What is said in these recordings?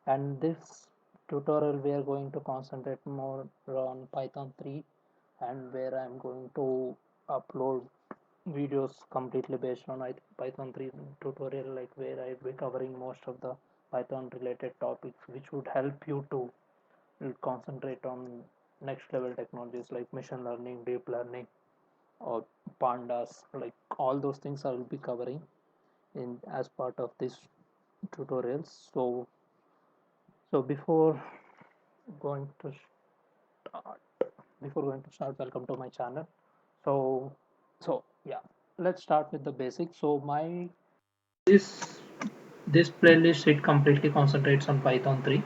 And this tutorial we are going to concentrate more on Python 3, and where I'm going to upload videos completely based on Python 3 tutorial, like where I'll be covering most of the Python related topics, which would help you to concentrate on next level technologies like machine learning, deep learning, or pandas. Like all those things I will be covering in as part of this tutorials. So going to start before going to start, welcome to my channel. So so yeah, let's start with the basics. So my this this playlist, it completely concentrates on Python 3.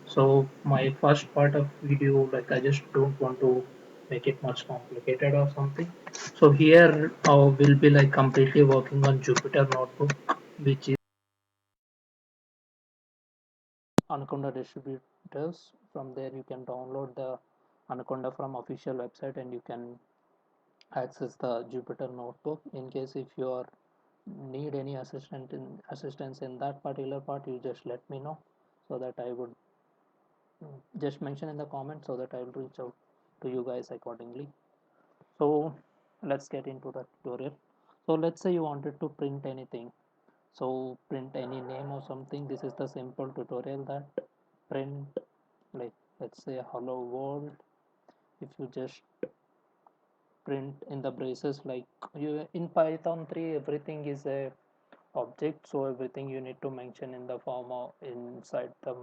So my first part of video, like I just don't want to make it much complicated or something. So here we'll be like completely working on Jupyter Notebook, which is Anaconda distributors. From there you can download the Anaconda from official website, and you can access the Jupyter Notebook. In case if you are need any assistance in that particular part, you just let me know, so that I would just mention in the comments, so that I will reach out to you guys accordingly. So let's get into the tutorial. So let's say you wanted to print anything. So print any name or something. This is the simple tutorial that print, like let's say hello world. If you just print in the braces, like you in Python 3, everything is a object, so everything you need to mention in the form of inside the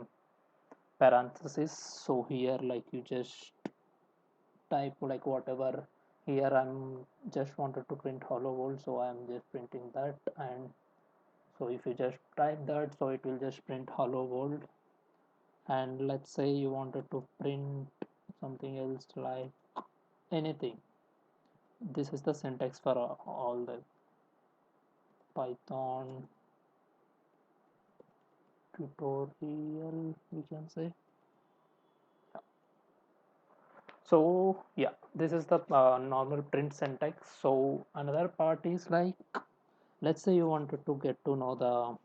parenthesis. So here, like you just type like whatever. Here I'm just wanted to print hello world, so I'm just printing that. And so if you just type that, so it will just print hello world. And let's say you wanted to print something else, like anything. This is the syntax for all the Python tutorial, we can say. So yeah, this is the normal print syntax. So another part is like, let's say you wanted to get to know the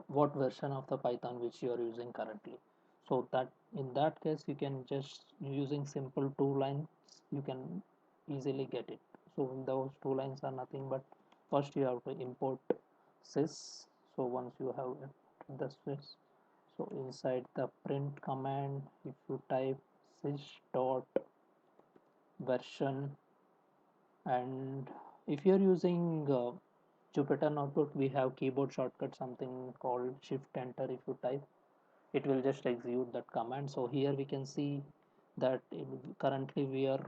what version of the Python which you are using currently. So that in that case, you can just using simple two lines, you can easily get it. So those two lines are nothing but, first you have to import sys. So once you have the sys, so inside the print command, if you type sys dot version. And if you're using Jupyter Notebook, we have keyboard shortcut, something called shift enter. If you type, it will just execute that command. So here we can see that currently we are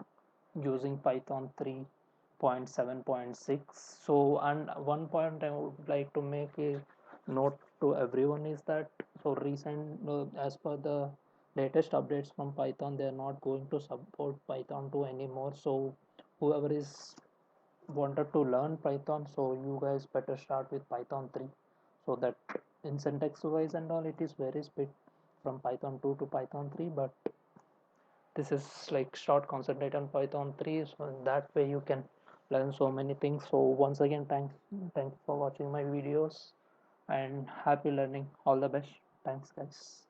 using Python 3.7.6. So, and one point I would like to make a note to everyone is that, so recent as per the latest updates from Python, they are not going to support Python 2 anymore. So whoever is wanted to learn Python, so you guys better start with Python 3, so that in syntax wise and all, it is very speed from Python 2 to Python 3. But this is like short concentrate on Python 3, so in that way you can learn so many things. So once again, thanks for watching my videos, and happy learning. All the best. Thanks guys.